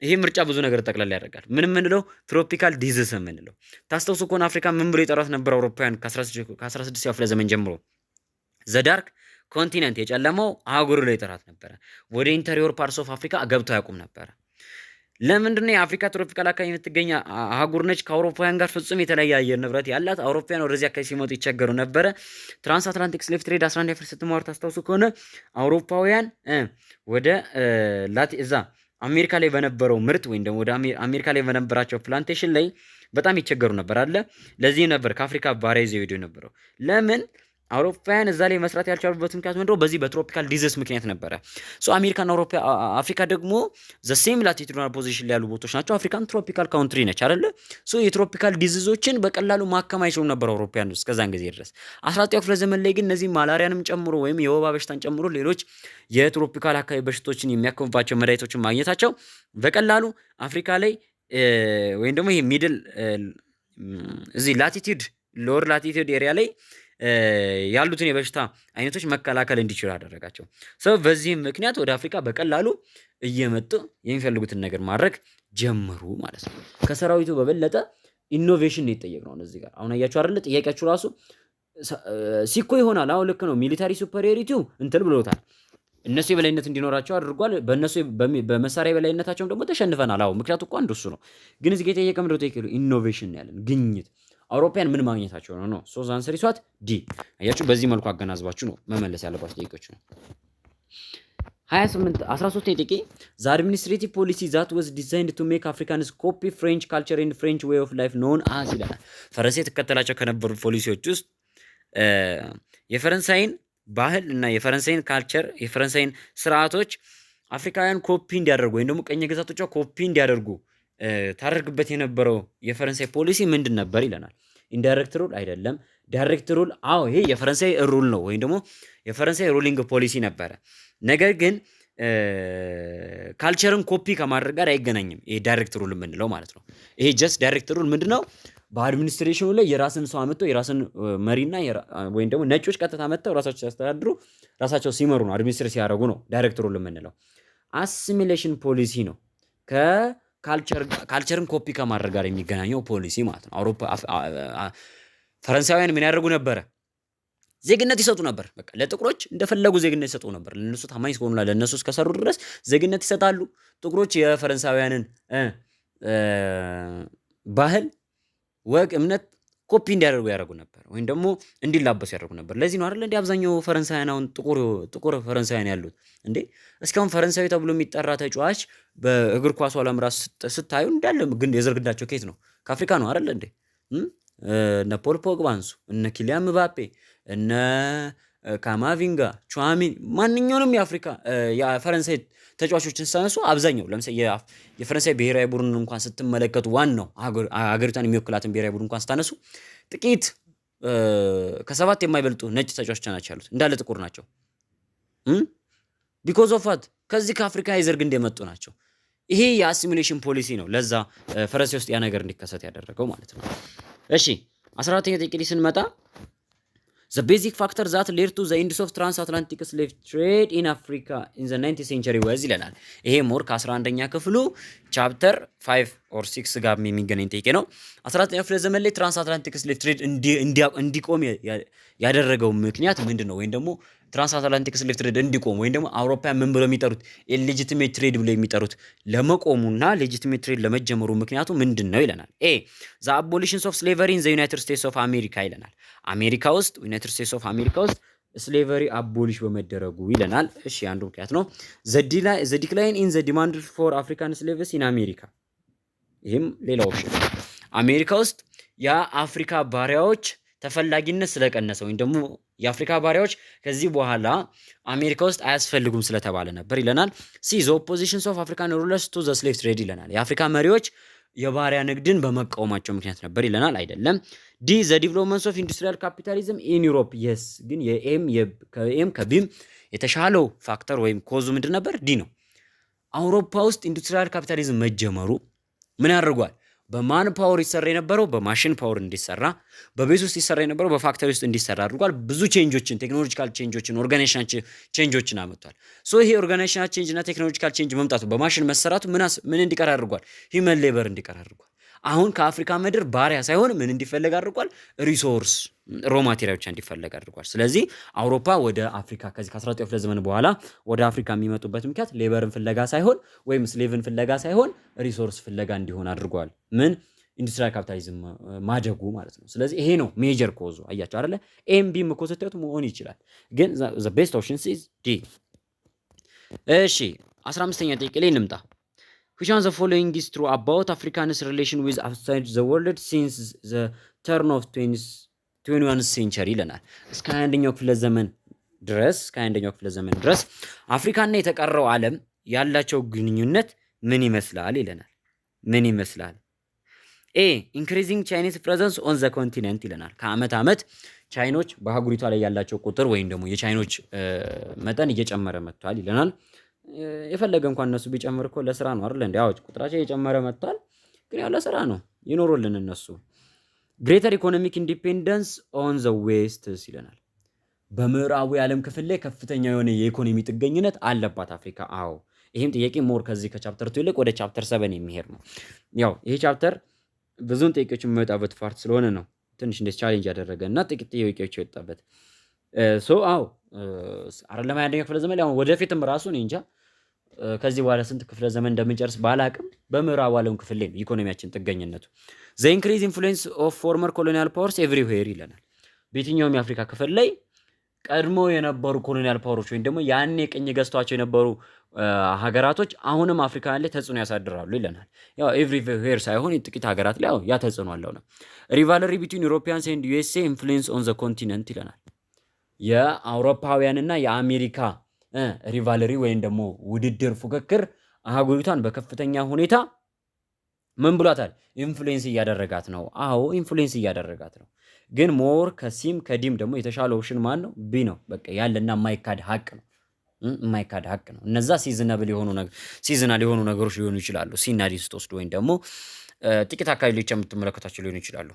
ይሄ ምርጫ ብዙ ነገር ጠቅላላ ያደርጋል። ምን ምንለው? ትሮፒካል ዲዚዝ ምንለው። ታስታውሱ ከሆነ አፍሪካ ምን ብሎ የጠራት ነበር? አውሮፓውያን ከ16ኛው ክፍለ ዘመን ጀምሮ ዘ ዳርክ ኮንቲነንት የጨለመው አህጉር ላይ ጠራት ነበረ። ወደ ኢንተሪዮር ፓርትስ ኦፍ አፍሪካ ገብተው ያውቁም ነበረ። ለምንድነው? የአፍሪካ ትሮፒካል አካባቢ የምትገኝ አህጉር ነች። ከአውሮፓውያን ጋር ፍጹም የተለያየ አየር ንብረት ያላት። አውሮፓውያን ወደዚህ አካባቢ ሲመጡ ይቸገሩ ነበረ። ትራንስ አትላንቲክ ስሌቭ ትሬድ 11ኛ ክፍል ስትማሩ ታስታውሱ ከሆነ አውሮፓውያን ወደ እዛ አሜሪካ ላይ በነበረው ምርት ወይም ደግሞ ወደ አሜሪካ ላይ በነበራቸው ፕላንቴሽን ላይ በጣም ይቸገሩ ነበር አለ። ለዚህ ነበር ከአፍሪካ ባሪያ ይዘው ሄዱ የነበረው። ለምን? አውሮፓውያን እዛ ላይ መስራት ያልቻሉበት ምክንያት ምንድነው? በዚህ በትሮፒካል ዲዚዝ ምክንያት ነበረ። ሶ አሜሪካና አፍሪካ ደግሞ ዘ ሴም ላቲቱድናል ፖዚሽን ላይ ያሉ ቦታዎች ናቸው። አፍሪካን ትሮፒካል ካውንትሪ ነች አይደለ? ሶ የትሮፒካል ዲዚዞችን በቀላሉ ማከም አይችሉም ነበር አውሮፓውያን እስከዛን ጊዜ ድረስ። 19ኛው ክፍለ ዘመን ላይ ግን እነዚህ ማላሪያንም ጨምሮ ወይም የወባ በሽታን ጨምሮ ሌሎች የትሮፒካል አካባቢ በሽቶችን የሚያከሙባቸው መድኃኒቶችን ማግኘታቸው በቀላሉ አፍሪካ ላይ ወይም ደግሞ ይሄ ሚድል እዚህ ላቲቱድ ሎወር ላቲቱድ ኤሪያ ላይ ያሉትን የበሽታ አይነቶች መከላከል እንዲችሉ አደረጋቸው። ሰው በዚህም ምክንያት ወደ አፍሪካ በቀላሉ እየመጡ የሚፈልጉትን ነገር ማድረግ ጀመሩ ማለት ነው። ከሰራዊቱ በበለጠ ኢኖቬሽን ነው የጠየቅነው እዚህ ጋር። አሁን አያችሁ አይደለ? ጥያቄያችሁ ራሱ ሲኮ ይሆናል። አሁን ልክ ነው። ሚሊታሪ ሱፐሪዮሪቲው እንትን ብሎታል። እነሱ የበላይነት እንዲኖራቸው አድርጓል። በእነሱ በመሳሪያ የበላይነታቸውም ደግሞ ተሸንፈናል። አዎ ምክንያቱ እኮ አንዱ እሱ ነው። ግን እዚህ ጋር የጠየቀ ምንድነው? ጥያቄው ኢኖቬሽን ያለን ግኝት አውሮፓውያን ምን ማግኘታቸው ነው? ሶ አንሰር ይሷት ዲ። አያችሁ በዚህ መልኩ አገናዝባችሁ ነው መመለስ ያለባችሁ ጥያቄዎች ነው። 13 ጥያቄ ዘ አድሚኒስትሬቲቭ ፖሊሲ ዛት ዋዝ ዲዛይንድ ቱ ሜክ አፍሪካንስ ኮፒ ፍሬንች ካልቸር ኤንድ ፍሬንች ዌይ ኦፍ ላይፍ ኖን አስ ይላል። ፈረንሳይ ተከተላቸው ከነበሩ ፖሊሲዎች ውስጥ የፈረንሳይን ባህል እና የፈረንሳይን ካልቸር የፈረንሳይን ስርዓቶች አፍሪካውያን ኮፒ እንዲያደርጉ ወይም ደግሞ ቀኝ ግዛቶቿ ኮፒ እንዲያደርጉ ታደርግበት የነበረው የፈረንሳይ ፖሊሲ ምንድን ነበር ይለናል። ኢንዳይሬክት ሩል አይደለም። ዳይሬክት ሩል አዎ ይሄ የፈረንሳይ ሩል ነው ወይም ደግሞ የፈረንሳይ ሩሊንግ ፖሊሲ ነበረ። ነገር ግን ካልቸርን ኮፒ ከማድረግ ጋር አይገናኝም። ይሄ ዳይሬክት ሩል የምንለው ማለት ነው። ይሄ ጀስት ዳይሬክት ሩል ምንድነው? በአድሚኒስትሬሽኑ ላይ የራስን ሰው አመጣው የራስን መሪና ወይም ደግሞ ነጮች ቀጥታ መጣው ራሳቸው ሲያስተዳድሩ ራሳቸው ሲመሩ ነው አድሚኒስትሬት ሲያደርጉ ነው ዳይሬክት ሩል የምንለው። አሲሚሌሽን ፖሊሲ ነው ካልቸርን ኮፒ ከማድረግ ጋር የሚገናኘው ፖሊሲ ማለት ነው። ፈረንሳውያን ምን ያደርጉ ነበረ? ዜግነት ይሰጡ ነበር። በቃ ለጥቁሮች እንደፈለጉ ዜግነት ይሰጡ ነበር። ለነሱ ታማኝ ስለሆኑና ለነሱ እስከሰሩ ድረስ ዜግነት ይሰጣሉ። ጥቁሮች የፈረንሳውያንን ባህል፣ ወግ፣ እምነት ኮፒ እንዲያደርጉ ያደርጉ ነበር ወይም ደግሞ እንዲላበሱ ያደርጉ ነበር። ለዚህ ነው አይደል እንዴ አብዛኛው ፈረንሳይያን አሁን ጥቁር ፈረንሳይያን ያሉት እንዴ። እስካሁን ፈረንሳዊ ተብሎ የሚጠራ ተጫዋች በእግር ኳሱ ዓለም ራስ ስታዩ እንዳለ ግን የዘር ግንዳቸው ከየት ነው? ከአፍሪካ ነው አይደል እንዴ? እነ ፖል ፖግባ አንሱ፣ እነ ኪሊያን ምባፔ፣ እነ ካማቪንጋ፣ ቹዋሚኒ ማንኛውንም የፈረንሳይ ተጫዋቾችን ስታነሱ አብዛኛው ለምሳሌ የፈረንሳይ ብሔራዊ ቡድን እንኳን ስትመለከቱ ዋናው ሀገሪቷን የሚወክላትን ብሔራዊ ቡድን እንኳን ስታነሱ ጥቂት ከ7 የማይበልጡ ነጭ ተጫዋቾች ናቸው ያሉት፣ እንዳለ ጥቁር ናቸው። ቢኮዝ ኦፍ ዋት ከዚህ ከአፍሪካ የዘር ግንድ የመጡ ናቸው። ይሄ የአሲሚሌሽን ፖሊሲ ነው ለዛ ፈረንሳይ ውስጥ ያ ነገር እንዲከሰት ያደረገው ማለት ነው። እሺ 14ኛ ጥያቄ ላይ ስንመጣ the basic factor that led to the end of transatlantic slave trade in Africa in the 19th century was ይለናል። ይሄ ሞር ከ11ኛ ክፍሉ ቻፕተር 5 or 6 ጋር የሚገናኝ ጥያቄ ነው። 14ኛው ክፍለ ዘመን ላይ ትራንስአትላንቲክ ስሌቭ ትሬድ እንዲቆም ያደረገው ምክንያት ምንድነው? ወይም ደግሞ ትራንስአትላንቲክ ስሌቭ ትሬድ እንዲቆም ወይም ደግሞ አውሮፓውያን ምን ብለው የሚጠሩት ኢሌጂቲሜት ትሬድ ብለው የሚጠሩት ለመቆሙና ሌጂቲሜት ትሬድ ለመጀመሩ ምክንያቱ ምንድነው ይለናል። ኤ the abolition of slavery in the United States of America ይለናል። አሜሪካ ውስጥ ዩናይትድ ስቴትስ ኦፍ አሜሪካ ውስጥ ስሌቨሪ አቦሊሽ በመደረጉ ይለናል። እሺ አንዱ ምክንያት ነው። the decline in the demand for African slaves in America ይሄም ሌላ ኦፕሽን አሜሪካ ውስጥ የአፍሪካ ባሪያዎች ተፈላጊነት ስለቀነሰ ወይም ደግሞ የአፍሪካ ባሪያዎች ከዚህ በኋላ አሜሪካ ውስጥ አያስፈልጉም ስለተባለ ነበር ይለናል። ሲ the opposition of African rulers to the slave trade ይለናል። የአፍሪካ መሪዎች የባሪያ ንግድን በመቃወማቸው ምክንያት ነበር ይለናል። አይደለም። ዲ the development of industrial capitalism in Europe yes ግን የኤም ከቢም የተሻለው ፋክተር ወይም ኮዙ ምንድን ነበር? ዲ ነው። አውሮፓ ውስጥ ኢንዱስትሪያል ካፒታሊዝም መጀመሩ ምን ያደርጓል? በማን ፓወር ይሰራ የነበረው በማሽን ፓወር እንዲሰራ፣ በቤት ውስጥ ይሰራ የነበረው በፋክተሪ ውስጥ እንዲሰራ አድርጓል። ብዙ ቼንጆችን ቴክኖሎጂካል ቼንጆችን ኦርጋናይዜሽናል ቼንጆችን አመጣል። ሶ ይሄ ኦርጋናይዜሽናል ቼንጅ እና ቴክኖሎጂካል ቼንጅ መምጣቱ በማሽን መሰራቱ ምን እንዲቀር አድርጓል? ሂውመን ሌበር እንዲቀር አድርጓል። አሁን ከአፍሪካ ምድር ባሪያ ሳይሆን ምን እንዲፈለግ አድርጓል? ሪሶርስ ሮ ማቴሪያሎች እንዲፈለግ አድርጓል። ስለዚህ አውሮፓ ወደ አፍሪካ ከዚህ ከ19ኛው ክፍለ ዘመን በኋላ ወደ አፍሪካ የሚመጡበት ምክንያት ሌበርን ፍለጋ ሳይሆን ወይም ስሌቭን ፍለጋ ሳይሆን ሪሶርስ ፍለጋ እንዲሆን አድርጓል። ምን ኢንዱስትሪያል ካፒታሊዝም ማደጉ ማለት ነው። ስለዚህ ይሄ ነው ሜጀር ኮዙ። አያችሁ አይደለ? ኤም ቢ መኮሰተቱ መሆን ይችላል፣ ግን the best option is D። እሺ 15ኛ ጥያቄ ላይ እንምጣ። which one the following is true about African's relation with outside the world since the turn of 21st century ይለናል። እስከ 21ኛው ክፍለ ዘመን ድረስ አፍሪካና የተቀረው ዓለም ያላቸው ግንኙነት ምን ይመስላል ይለናል። ምን ይመስላል? ኤ increasing Chinese presence on the continent ይለናል። ከአመት ዓመት ቻይኖች በአህጉሪቷ ላይ ያላቸው ቁጥር ወይም ደግሞ የቻይኖች መጠን እየጨመረ መጥቷል ይለናል። የፈለገ እንኳን እነሱ ቢጨምር እኮ ለስራ ነው አይደል እንዴ? አዎ ቁጥራቸው እየጨመረ መጥቷል፣ ግን ያው ለስራ ነው ይኖሩልን እነሱ። greater economic independence on the west ይለናል። በምዕራቡ የዓለም ክፍል ላይ ከፍተኛ የሆነ የኢኮኖሚ ጥገኝነት አለባት አፍሪካ። አዎ ይሄም ጥያቄ ሞር ከዚህ ከቻፕተር 2 ይልቅ ወደ ቻፕተር 7 የሚሄድ ነው። ያው ይሄ ቻፕተር ብዙን ጥያቄዎች የሚወጣበት ፓርት ስለሆነ ነው ትንሽ እንደ ቻሌንጅ ያደረገ እና ጥቂት ጥያቄዎች የወጣበት አዎ አይደለም 21ኛው ክፍለ ዘመን ያው ወደፊትም ራሱ ነው እንጃ ከዚህ በኋላ ስንት ክፍለ ዘመን እንደምንጨርስ ባላቅም በምዕራቡ ዓለም ክፍል ላይ ኢኮኖሚያችን ጥገኝነቱ the increased influence of former colonial powers everywhere ይለናል። በየትኛውም የአፍሪካ ክፍል ላይ ቀድሞ የነበሩ ኮሎኒያል ፓወሮች ወይም ደግሞ ያኔ ቅኝ ገዝቷቸው የነበሩ ሀገራቶች አሁንም አፍሪካ ላይ ተጽዕኖ ያሳድራሉ ይለናል። ያው ኤቭሪዌር ሳይሆን ጥቂት ሀገራት ላይ ያ ተጽዕኖ አለው ነው። rivalry between Europeans and USA influence on the continent ይለናል። የአውሮፓውያንና የአሜሪካ ሪቫለሪ ወይም ደግሞ ውድድር ፉክክር አህጉሪቷን በከፍተኛ ሁኔታ ምን ብሏታል? ኢንፍሉዌንስ እያደረጋት ነው። አዎ ኢንፍሉዌንስ እያደረጋት ነው። ግን ሞር ከሲም ከዲም ደግሞ የተሻለ ኦፕሽን ማን ነው? ቢ ነው። በቃ ያለና የማይካድ ሀቅ ነው። እነዛ ሲዝናል የሆኑ ነገሮች ሊሆኑ ይችላሉ። ሲና ዲ ስትወስዱ ወይም ደግሞ ጥቂት አካባቢዎች የምትመለከታቸው ሊሆኑ ይችላሉ።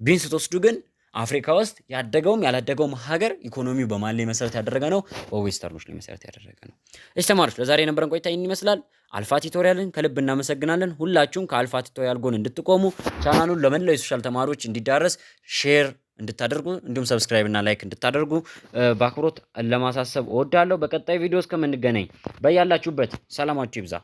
ቢን ስትወስዱ ግን አፍሪካ ውስጥ ያደገውም ያላደገውም ሀገር ኢኮኖሚው በማን ላይ መሰረት ያደረገ ነው? በዌስተርኖች ላይ መሰረት ያደረገ ነው። እሺ ተማሪዎች ለዛሬ የነበረን ቆይታ ይህን ይመስላል። አልፋ ቲቶሪያልን ከልብ እናመሰግናለን። ሁላችሁም ከአልፋ ቲቶሪያል ጎን እንድትቆሙ ቻናሉን ለመላው የሶሻል ተማሪዎች እንዲዳረስ ሼር እንድታደርጉ እንዲሁም ሰብስክራይብ እና ላይክ እንድታደርጉ በአክብሮት ለማሳሰብ እወዳለሁ። በቀጣይ ቪዲዮ እስከምንገናኝ በያላችሁበት ሰላማችሁ ይብዛ።